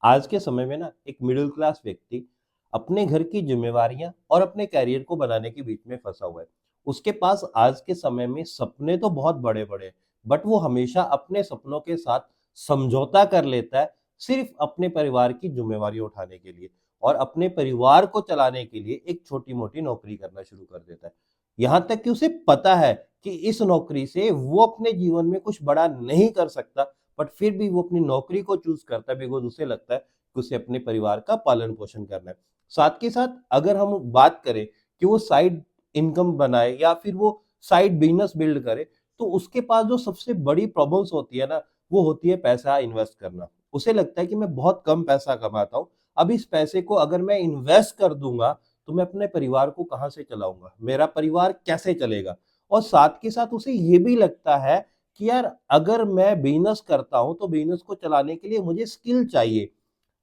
आज के समय में ना एक मिडिल क्लास व्यक्ति अपने घर की जिम्मेवारियां और अपने कैरियर को बनाने के बीच में फंसा हुआ है। उसके पास आज के समय में सपने तो बहुत बड़े बड़े हैं, बट वो हमेशा अपने सपनों के साथ समझौता कर लेता है, सिर्फ अपने परिवार की जिम्मेवारी उठाने के लिए और अपने परिवार को चलाने के लिए एक छोटी मोटी नौकरी करना शुरू कर देता है। यहाँ तक कि उसे पता है कि इस नौकरी से वो अपने जीवन में कुछ बड़ा नहीं कर सकता, बट फिर भी वो अपनी नौकरी को चूज करता है बिकॉज उसे लगता है कि उसे अपने परिवार का पालन पोषण करना है। साथ के साथ अगर हम बात करें कि वो साइड इनकम बनाए या फिर वो साइड बिजनेस बिल्ड करे, तो उसके पास जो सबसे बड़ी प्रॉब्लम्स होती है ना, वो होती है पैसा इन्वेस्ट करना। उसे लगता है कि मैं बहुत कम पैसा कमाता हूँ, अब इस पैसे को अगर मैं इन्वेस्ट कर दूंगा तो मैं अपने परिवार को कहाँ से चलाऊंगा, मेरा परिवार कैसे चलेगा। और साथ के साथ उसे ये भी लगता है कि यार अगर मैं बिजनेस करता हूं तो बिजनेस को चलाने के लिए मुझे स्किल चाहिए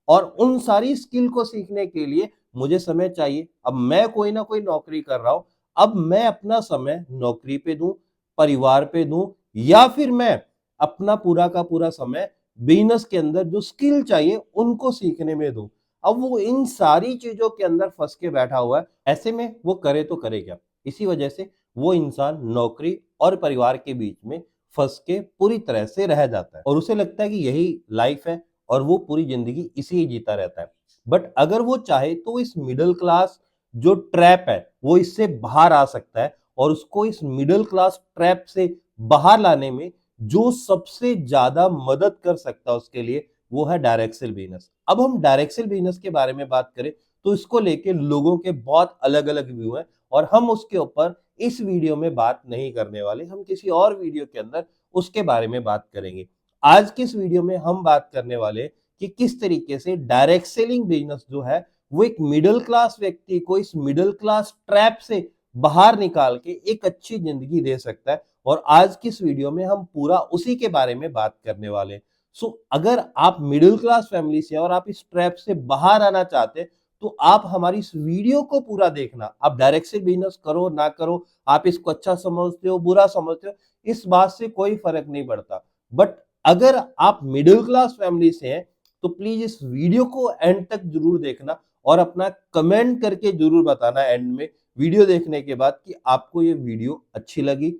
और उन सारी स्किल को सीखने के लिए मुझे समय चाहिए। अब मैं कोई ना कोई नौकरी कर रहा हूं, अब मैं अपना समय नौकरी पे दूं, परिवार पे दूं, या फिर मैं अपना पूरा का पूरा समय बिजनेस के अंदर जो स्किल चाहिए उनको सीखने में दूं। अब वो इन सारी चीजों के अंदर फंस के बैठा हुआ है, ऐसे में वो करे तो करे क्या। इसी वजह से वो इंसान नौकरी और परिवार के बीच में फंस के पूरी तरह से रह जाता है और उसे लगता है कि यही लाइफ है और वो पूरी जिंदगी इसी ही जीता रहता है। बट अगर वो चाहे तो इस मिडिल क्लास जो ट्रैप है वो इससे बाहर आ सकता है, और उसको इस मिडिल क्लास ट्रैप से बाहर लाने में जो सबसे ज्यादा मदद कर सकता है उसके लिए, वो है डायरेक्ट सेल बिजनेस। अब हम डायरेक्ट सेल बिजनेस के बारे में बात करें तो इसको लेके लोगों के बहुत अलग अलग व्यू हैं, और हम उसके ऊपर इस वीडियो में बात नहीं करने वाले, हम किसी और वीडियो के अंदर उसके बारे में बात करेंगे। आज की इस वीडियो में हम बात करने वाले कि किस तरीके से डायरेक्ट सेलिंग बिजनेस जो है वो एक मिडिल क्लास व्यक्ति को इस मिडिल क्लास ट्रैप से बाहर निकाल के एक अच्छी जिंदगी दे सकता है। और आज की इस वीडियो में हम पूरा उसी के बारे में बात करने वाले हैं। सो अगर आप मिडिल क्लास फैमिली से और आप इस ट्रैप से बाहर आना चाहते हैं तो आप हमारी इस वीडियो को पूरा देखना। आप डायरेक्ट सेल बिजनेस करो ना करो, आप इसको अच्छा समझते हो बुरा समझते हो, इस बात से कोई फर्क नहीं पड़ता। बट अगर आप मिडिल क्लास फैमिली से हैं तो प्लीज इस वीडियो को एंड तक जरूर देखना और अपना कमेंट करके जरूर बताना एंड में वीडियो देखने के बाद कि आपको ये वीडियो अच्छी लगी।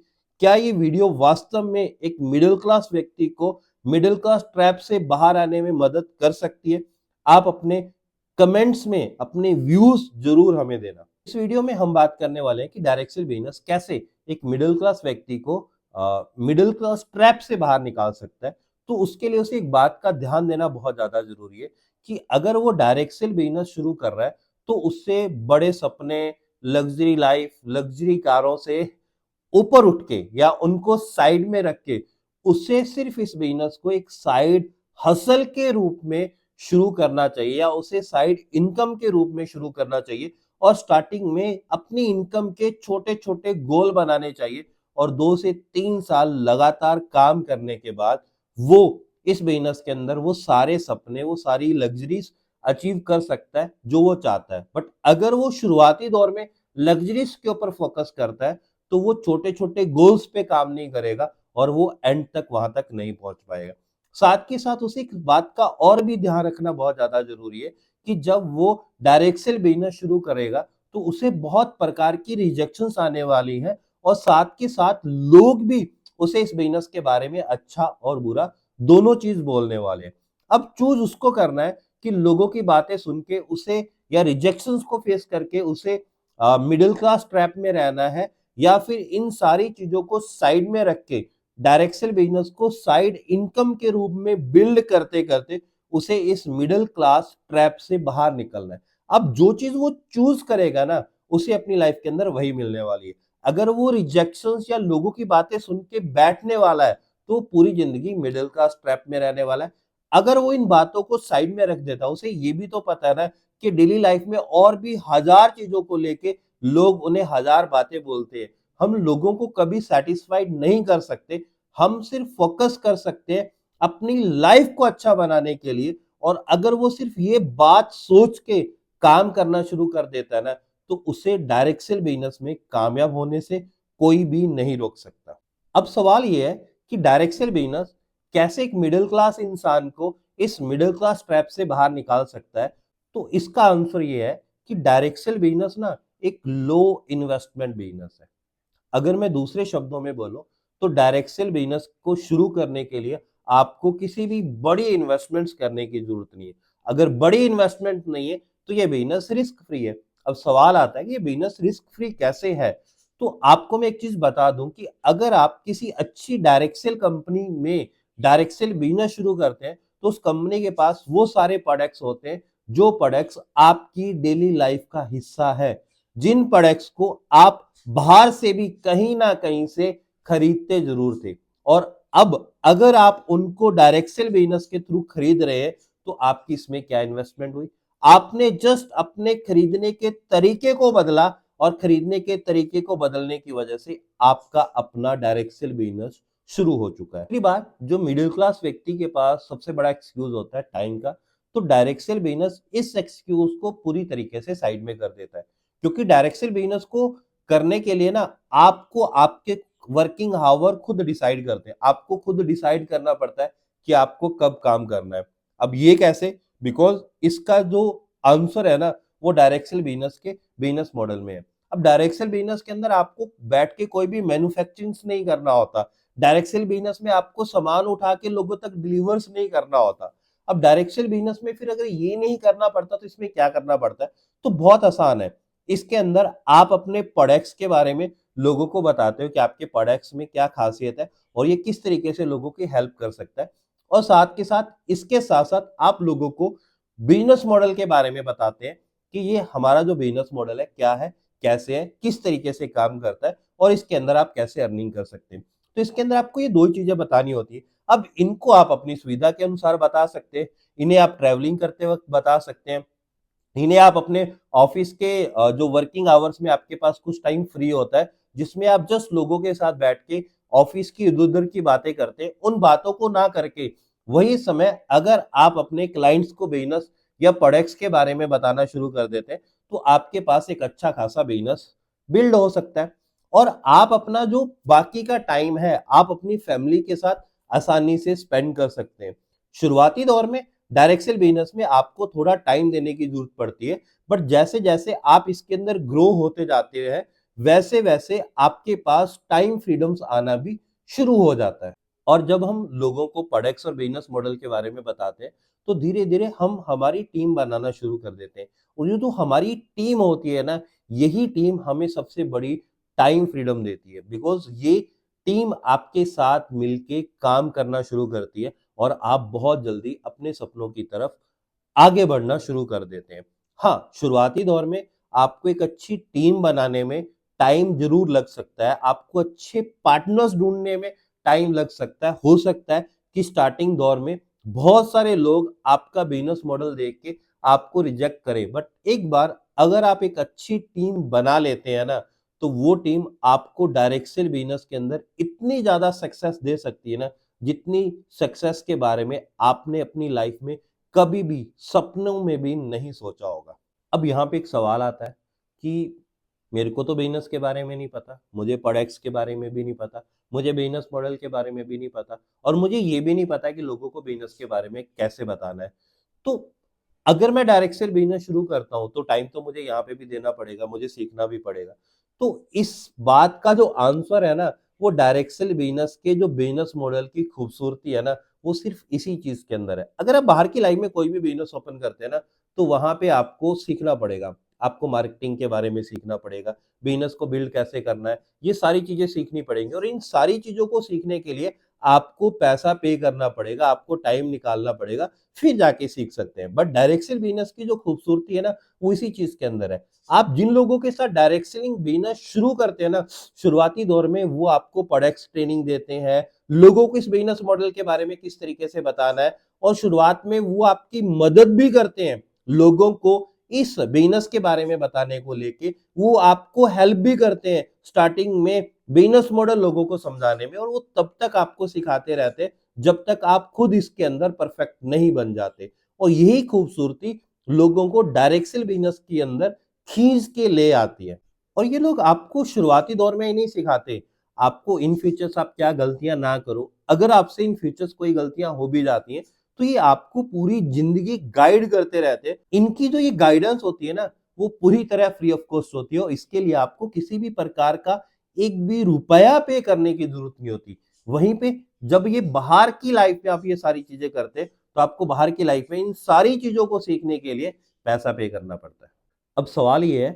क्या ये वीडियो वास्तव में एक मिडिल क्लास व्यक्ति को मिडिल क्लास ट्रैप से बाहर आने में मदद कर सकती है? आप अपने कमेंट्स में अपने व्यूज जरूर हमें देना। इस वीडियो में हम बात करने वाले हैं कि डायरेक्ट सेल बिजनेस कैसे एक मिडिल क्लास व्यक्ति को मिडिल क्लास ट्रैप से बाहर निकाल सकता है। तो उसके लिए उसे एक बात का ध्यान देना बहुत ज्यादा जरूरी है कि अगर वो डायरेक्ट सेल बिजनेस शुरू कर रहा है तो उससे बड़े सपने, लग्जरी लाइफ, लग्जरी कारों से ऊपर उठ के या उनको साइड में रख के उसे सिर्फ इस बिजनेस को एक साइड हसल के रूप में शुरू करना चाहिए या उसे साइड इनकम के रूप में शुरू करना चाहिए। और स्टार्टिंग में अपनी इनकम के छोटे छोटे गोल बनाने चाहिए और 2 से 3 साल लगातार काम करने के बाद वो इस बिजनेस के अंदर वो सारे सपने, वो सारी लग्जरीज अचीव कर सकता है जो वो चाहता है। बट अगर वो शुरुआती दौर में लग्जरीज के ऊपर फोकस करता है तो वो छोटे छोटे गोल्स पे काम नहीं करेगा और वो एंड तक वहां तक नहीं पहुंच पाएगा। साथ के साथ उसे एक बात का और भी ध्यान रखना बहुत ज्यादा जरूरी है कि जब वो डायरेक्ट सेल बिजनेस शुरू करेगा तो उसे बहुत प्रकार की रिजेक्शंस आने वाली हैं, और साथ के साथ लोग भी उसे इस बिजनेस के बारे में अच्छा और बुरा दोनों चीज बोलने वाले हैं। अब चूज उसको करना है कि लोगों की बातें सुन के उसे या रिजेक्शंस को फेस करके उसे मिडिल क्लास ट्रैप में रहना है, या फिर इन सारी चीजों को साइड में रख के डायरेक्ट सेल बिजनेस को साइड इनकम के रूप में बिल्ड करते करते उसे इस मिडिल क्लास ट्रैप से बाहर निकलना है। अब जो चीज वो चूज करेगा ना, उसे अपनी लाइफ के अंदर वही मिलने वाली है। अगर वो रिजेक्शंस या लोगों की बातें सुन के बैठने वाला है तो पूरी जिंदगी मिडिल क्लास ट्रैप में रहने वाला है। अगर वो इन बातों को साइड में रख देता, उसे ये भी तो पता है ना कि डेली लाइफ में और भी हजार चीजों को लेके लोग उन्हें हजार बातें बोलते हैं। हम लोगों को कभी सेटिस्फाइड नहीं कर सकते, हम सिर्फ फोकस कर सकते हैं अपनी लाइफ को अच्छा बनाने के लिए। और अगर वो सिर्फ ये बात सोच के काम करना शुरू कर देता है ना, तो उसे डायरेक्ट सेल बिजनेस में कामयाब होने से कोई भी नहीं रोक सकता। अब सवाल ये है कि डायरेक्ट सेल बिजनेस कैसे एक मिडिल क्लास इंसान को इस मिडिल क्लास ट्रैप से बाहर निकाल सकता है? तो इसका आंसर ये है कि डायरेक्ट सेल बिजनेस ना एक लो इन्वेस्टमेंट बिजनेस है। अगर मैं दूसरे शब्दों में बोलूं तो डायरेक्ट सेल बिजनेस को शुरू करने के लिए आपको किसी भी बड़ी इन्वेस्टमेंट्स करने की जरूरत नहीं है। अगर बड़ी इन्वेस्टमेंट नहीं है तो ये बिजनेस रिस्क फ्री है। अब सवाल आता है कि ये बिजनेस रिस्क फ्री कैसे है? तो आपको मैं एक चीज बता दूं कि अगर आप किसी अच्छी डायरेक्ट सेल कंपनी में डायरेक्ट सेल बिजनेस शुरू करते हैं तो उस कंपनी के पास वो सारे प्रोडक्ट्स होते हैं जो प्रोडक्ट्स आपकी डेली लाइफ का हिस्सा है, जिन प्रोडक्ट्स को आप बाहर से भी कहीं ना कहीं से खरीदते जरूर थे। और अब अगर आप उनको डायरेक्ट सेल बिजनेस के थ्रू खरीद रहे हैं तो आपकी इसमें क्या इन्वेस्टमेंट हुई? आपने जस्ट अपने खरीदने के तरीके को बदला और खरीदने के तरीके को बदलने की वजह से आपका अपना डायरेक्ट सेल बिजनेस शुरू हो चुका है। पहली बात, जो मिडिल क्लास व्यक्ति के पास सबसे बड़ा एक्सक्यूज होता है टाइम का, तो डायरेक्ट सेल बिजनेस इस एक्सक्यूज को पूरी तरीके से साइड में कर देता है। क्योंकि डायरेक्ट सेल बिजनेस को करने के लिए ना आपको आपके वर्किंग आवर खुद डिसाइड करते हैं। आपको खुद डिसाइड करना पड़ता है कि आपको कब काम करना है। अब ये कैसे? बिकॉज इसका जो आंसर है ना वो डायरेक्ट सेल बिजनेस के बिजनेस मॉडल में है। अब डायरेक्ट सेल बिजनेस के अंदर आपको बैठ के कोई भी मैन्युफैक्चरिंग नहीं करना होता। डायरेक्ट सेल बिजनेस में आपको सामान उठा के लोगों तक डिलीवर्स नहीं करना होता। अब डायरेक्ट सेल बिजनेस में फिर अगर ये नहीं करना पड़ता तो इसमें क्या करना पड़ता है? तो बहुत आसान है। इसके अंदर आप अपने प्रोडक्ट्स के बारे में लोगों को बताते हो कि आपके प्रोडक्ट्स में क्या खासियत है और ये किस तरीके से लोगों की हेल्प कर सकता है। और साथ के साथ इसके साथ साथ आप लोगों को बिजनेस मॉडल के बारे में बताते हैं कि ये हमारा जो बिजनेस मॉडल है क्या है, कैसे है, किस तरीके से काम करता है और इसके अंदर आप कैसे अर्निंग कर सकते हैं। तो इसके अंदर आपको ये दो चीजें बतानी होती है। अब इनको आप अपनी सुविधा के अनुसार बता सकते हैं, इन्हें आप ट्रैवलिंग करते वक्त बता सकते हैं, इन्हें आप अपने ऑफिस के जो वर्किंग आवर्स में आपके पास कुछ टाइम फ्री होता है जिसमें आप जस्ट लोगों के साथ बैठ के ऑफिस की इधर उधर की बातें करते हैं, उन बातों को ना करके वही समय अगर आप अपने क्लाइंट्स को बिजनेस या प्रोडक्ट्स के बारे में बताना शुरू कर देते हैं तो आपके पास एक अच्छा खासा बिजनेस बिल्ड हो सकता है। और आप अपना जो बाकी का टाइम है आप अपनी फैमिली के साथ आसानी से स्पेंड कर सकते हैं। शुरुआती दौर में डायरेक्ट सेल बिजनेस में आपको थोड़ा टाइम देने की जरूरत पड़ती है, बट जैसे जैसे आप इसके अंदर ग्रो होते जाते हैं वैसे वैसे आपके पास टाइम फ्रीडम्स आना भी शुरू हो जाता है। और जब हम लोगों को प्रोडक्ट्स और बिजनेस मॉडल के बारे में बताते हैं तो धीरे धीरे हम हमारी टीम बनाना शुरू कर देते हैं। और ये जो हमारी टीम होती है ना, यही टीम हमें सबसे बड़ी टाइम फ्रीडम देती है। बिकॉज ये टीम आपके साथ मिलके काम करना शुरू करती है और आप बहुत जल्दी अपने सपनों की तरफ आगे बढ़ना शुरू कर देते हैं। हाँ, शुरुआती दौर में आपको एक अच्छी टीम बनाने में टाइम जरूर लग सकता है, आपको अच्छे पार्टनर्स ढूंढने में टाइम लग सकता है। हो सकता है कि स्टार्टिंग दौर में बहुत सारे लोग आपका बिजनेस मॉडल देख के आपको रिजेक्ट करें, बट एक बार अगर आप एक अच्छी टीम बना लेते हैं ना तो वो टीम आपको डायरेक्ट सेल बिजनेस के अंदर इतनी ज्यादा सक्सेस दे सकती है ना जितनी सक्सेस के बारे में आपने अपनी लाइफ में कभी भी सपनों में भी नहीं सोचा होगा। अब यहाँ पे एक सवाल आता है कि मेरे को तो बिजनेस के बारे में नहीं पता, मुझे प्रोडक्ट्स के बारे में भी नहीं पता, मुझे बिजनेस मॉडल के बारे में भी नहीं पता और मुझे ये भी नहीं पता कि लोगों को बिजनेस के बारे में कैसे बताना है। तो अगर मैं डायरेक्ट सेल बिजनेस शुरू करता हूं तो टाइम तो मुझे यहाँ पे भी देना पड़ेगा, मुझे सीखना भी पड़ेगा। तो इस बात का जो आंसर है ना वो डायरेक्ट सेल बिजनेस के जो बिजनेस मॉडल की खूबसूरती है ना वो सिर्फ इसी चीज के अंदर है। अगर आप बाहर की लाइफ में कोई भी बिजनेस ओपन करते हैं ना तो वहां पे आपको सीखना पड़ेगा, आपको मार्केटिंग के बारे में सीखना पड़ेगा, बिजनेस को बिल्ड कैसे करना है, ये सारी चीजें सीखनी पड़ेंगी। और इन सारी चीजों को सीखने के लिए आपको पैसा पे करना पड़ेगा, आपको टाइम निकालना पड़ेगा, फिर जाके सीख सकते हैं। बट डायरेक्ट सेल बिजनेस की जो खूबसूरती है ना वो इसी चीज के अंदर है। आप जिन लोगों के साथ डायरेक्ट सेलिंग बिजनेस शुरू करते हैं ना शुरुआती दौर में वो आपको प्रोडक्ट्स ट्रेनिंग देते हैं, लोगों को इस बिजनेस मॉडल के बारे में किस तरीके से बताना है और शुरुआत में वो आपकी मदद भी करते हैं लोगों को इस बिजनेस के बारे में बताने को लेके, वो आपको हेल्प भी करते हैं स्टार्टिंग में बिजनेस मॉडल लोगों को समझाने में। और वो तब तक आपको सिखाते रहते हैं जब तक आप खुद इसके अंदर परफेक्ट नहीं बन जाते। और यही खूबसूरती लोगों को डायरेक्ट सेल बिजनेस के अंदर खींच के ले आती है। और ये लोग आपको शुरुआती दौर में ही नहीं सिखाते आपको इन फ्यूचर्स आप क्या गलतियां ना करो। अगर आपसे इन फ्यूचर्स कोई गलतियां हो भी जाती हैं तो ये आपको पूरी जिंदगी गाइड करते रहते हैं। इनकी जो ये गाइडेंस होती है ना, वो पूरी तरह फ्री ऑफ कॉस्ट होती है और इसके लिए आपको किसी भी प्रकार का एक भी रुपया पे करने की जरूरत नहीं होती। वहीं पे जब ये बाहर की लाइफ में आप ये सारी चीजें करते हैं, तो आपको बाहर की लाइफ में इन सारी चीजों को सीखने के लिए पैसा पे करना पड़ता है। अब सवाल ये है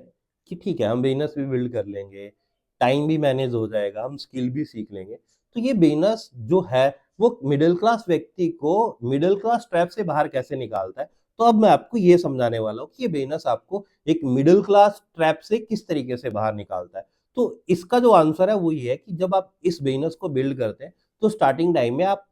कि ठीक है, हम बिजनेस भी बिल्ड कर लेंगे, टाइम भी मैनेज हो जाएगा, हम स्किल भी सीख लेंगे, तो ये बिजनेस जो है वो मिडिल क्लास व्यक्ति को मिडिल क्लास ट्रैप से बाहर कैसे निकालता है? तो अब मैं आपको ये समझाने वाला हूँ कि ये बिजनेस आपको एक मिडिल क्लास ट्रैप से किस तरीके से बाहर निकालता है। तो इसका जो आंसर है वो ये है कि जब आप इस बिजनेस को बिल्ड करते हैं, तो स्टार्टिंग टाइम में आप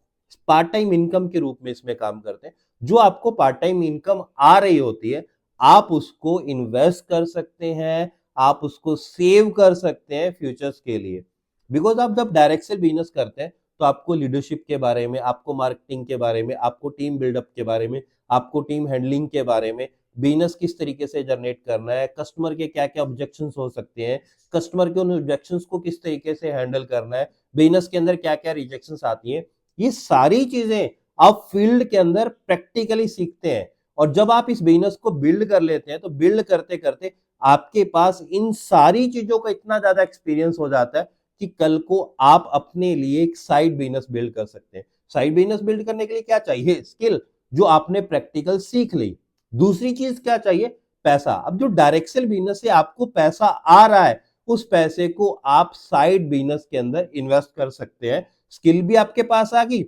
पार्ट टाइम इनकम के रूप में इसमें काम करते हैं। जो आपको पार्ट टाइम इनकम आ रही होती है, आप उसको इन्वेस्ट कर सकते हैं, आप उसको सेव कर सकते हैं फ्यूचर्स के लिए। बिकॉज आप जब डायरेक्ट सेल बिजनेस करते हैं, तो आपको लीडरशिप के बारे में, आपको मार्केटिंग के बारे में, आपको टीम बिल्डअप के बारे में, आपको टीम हैंडलिंग के बारे में, बिजनेस किस तरीके से जनरेट करना है, कस्टमर के क्या क्या ऑब्जेक्शंस हो सकते हैं, कस्टमर के उन ऑब्जेक्शंस को किस तरीके से हैंडल करना है, बिजनेस के अंदर क्या क्या रिजेक्शंस आती हैं, ये सारी चीजें आप फील्ड के अंदर प्रैक्टिकली सीखते हैं। और जब आप इस बिजनेस को बिल्ड कर लेते हैं, तो बिल्ड करते करते आपके पास इन सारी चीजों का इतना ज्यादा एक्सपीरियंस हो जाता है कि कल को आप अपने लिए एक साइड बिजनेस बिल्ड कर सकते हैं। साइड बिजनेस बिल्ड करने के लिए क्या चाहिए? स्किल, जो आपने प्रैक्टिकल सीख ली। दूसरी चीज क्या चाहिए? पैसा। अब जो डायरेक्ट सेल बिजनेस से आपको पैसा आ रहा है, उस पैसे को आप साइड बिजनेस के अंदर इन्वेस्ट कर सकते हैं। स्किल भी आपके पास आ गई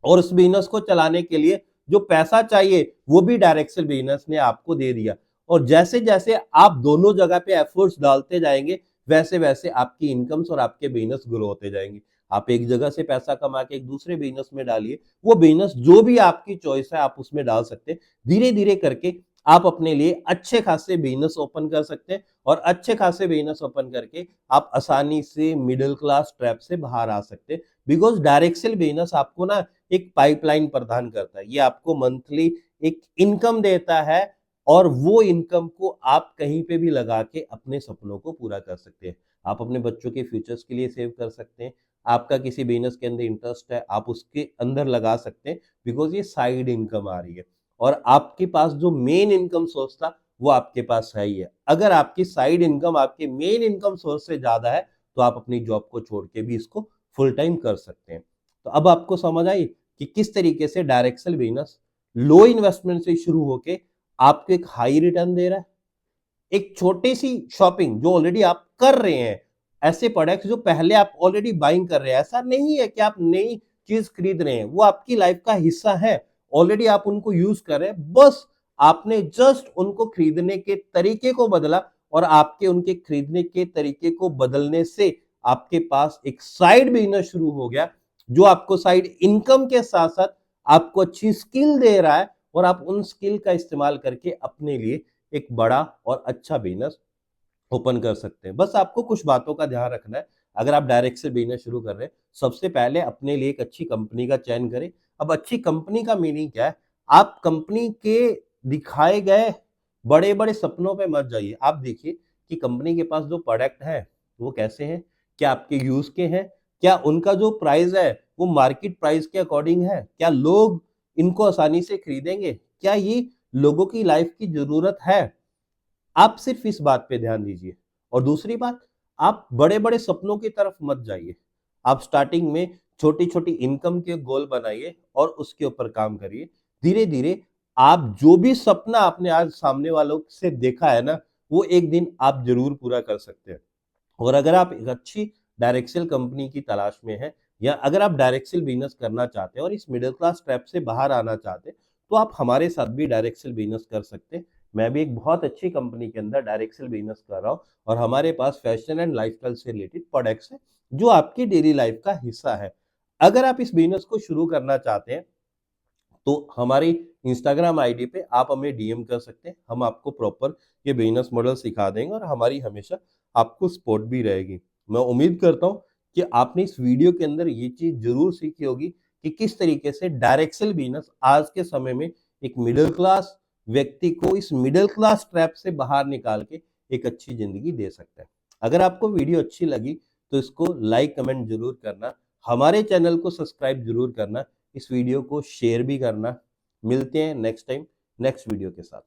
और उस बिजनेस को चलाने के लिए जो पैसा चाहिए वो भी डायरेक्ट सेल बिजनेस ने आपको दे दिया। और जैसे जैसे आप दोनों जगह पे एफर्ट्स डालते जाएंगे, वैसे वैसे आपकी इनकम्स और आपके बिजनेस ग्रो होते जाएंगे। आप एक जगह से पैसा कमा के एक दूसरे बिजनेस में डालिए, वो बिजनेस जो भी आपकी चॉइस है आप उसमें डाल सकते हैं। धीरे धीरे करके आप अपने लिए अच्छे खासे बिजनेस ओपन कर सकते हैं और अच्छे खासे बिजनेस ओपन करके आप आसानी से मिडिल क्लास ट्रैप से बाहर आ सकते हैं। बिकॉज डायरेक्ट सेल बिजनेस आपको ना एक पाइपलाइन प्रदान करता है। ये आपको मंथली एक इनकम देता है और वो इनकम को आप कहीं पे भी लगा के अपने सपनों को पूरा कर सकते हैं। आप अपने बच्चों के फ्यूचर्स के लिए सेव कर सकते हैं। आपका किसी बिजनेस के अंदर इंटरेस्ट है, आप उसके अंदर लगा सकते हैं, बिकॉज ये साइड इनकम आ रही है। और आपके पास जो मेन इनकम सोर्स था वो आपके पास है ही है। अगर आपकी साइड इनकम आपके मेन इनकम सोर्स से ज्यादा है, तो आप अपनी जॉब को छोड़ के भी इसको फुल टाइम कर सकते हैं। तो अब आपको समझ आई कि किस तरीके से डायरेक्ट सेल बिजनेस लो इन्वेस्टमेंट से शुरू होके आपको एक हाई रिटर्न दे रहा है। एक छोटी सी शॉपिंग जो ऑलरेडी आप कर रहे हैं, ऐसे प्रोडक्ट्स जो पहले आप ऑलरेडी बाइंग कर रहे हैं, ऐसा नहीं है कि आप नई चीज खरीद रहे हैं, वो आपकी लाइफ का हिस्सा है। ऑलरेडी आप उनको यूज कर रहे हैं, बस आपने जस्ट उनको खरीदने के तरीके को बदला और आपके उनके खरीदने के तरीके को बदलने से आपके पास एक साइड बिजनेस शुरू हो गया, जो आपको साइड इनकम के साथ साथ आपको अच्छी स्किल दे रहा है और आप उन स्किल का इस्तेमाल करके अपने लिए एक बड़ा और अच्छा बिजनेस ओपन कर सकते हैं। बस आपको कुछ बातों का ध्यान रखना है। अगर आप डायरेक्ट से बिजनेस शुरू कर रहे हैं, सबसे पहले अपने लिए एक अच्छी कंपनी का चयन करें। अब अच्छी कंपनी का मीनिंग क्या है? आप कंपनी के दिखाए गए बड़े बड़े सपनों पे मत जाइए। आप देखिए कि कंपनी के पास जो प्रोडक्ट है वो कैसे हैं, क्या आपके यूज के हैं, क्या उनका जो प्राइस है वो मार्केट प्राइस के अकॉर्डिंग है, क्या लोग इनको आसानी से खरीदेंगे, क्या ये लोगों की लाइफ की जरूरत है। आप सिर्फ इस बात पे ध्यान दीजिए। और दूसरी बात, आप बड़े बड़े सपनों की तरफ मत जाइए। आप स्टार्टिंग में छोटी छोटी इनकम के गोल बनाइए और उसके ऊपर काम करिए। धीरे धीरे आप जो भी सपना आपने आज सामने वालों से देखा है ना, वो एक दिन आप जरूर पूरा कर सकते हैं। और अगर आप एक अच्छी डायरेक्ट सेल कंपनी की तलाश में हैं, या अगर आप डायरेक्ट सेल बिजनेस करना चाहते हैं और इस मिडिल क्लास ट्रैप से बाहर आना चाहते हैं, तो आप हमारे साथ भी डायरेक्ट सेल बिजनेस कर सकते हैं। मैं भी एक बहुत अच्छी कंपनी के अंदर डायरेक्ट सेल बिजनेस कर रहा हूँ और हमारे पास फैशन एंड लाइफस्टाइल से रिलेटेड प्रोडक्ट्स हैं जो आपकी डेली लाइफ का हिस्सा है। अगर आप इस बिजनेस को शुरू करना चाहते हैं, तो हमारी इंस्टाग्राम आईडी पे आप हमें डीएम कर सकते हैं। हम आपको प्रॉपर ये बिजनेस मॉडल सिखा देंगे और हमारी हमेशा आपको सपोर्ट भी रहेगी। मैं उम्मीद करता हूँ कि आपने इस वीडियो के अंदर ये चीज जरूर सीखी होगी कि किस तरीके से डायरेक्ट सेल बिजनेस आज के समय में एक मिडिल क्लास व्यक्ति को इस मिडिल क्लास ट्रैप से बाहर निकाल के एक अच्छी जिंदगी दे सकता है। अगर आपको वीडियो अच्छी लगी तो इसको लाइक कमेंट जरूर करना, हमारे चैनल को सब्सक्राइब जरूर करना, इस वीडियो को शेयर भी करना। मिलते हैं नेक्स्ट टाइम नेक्स्ट वीडियो के साथ।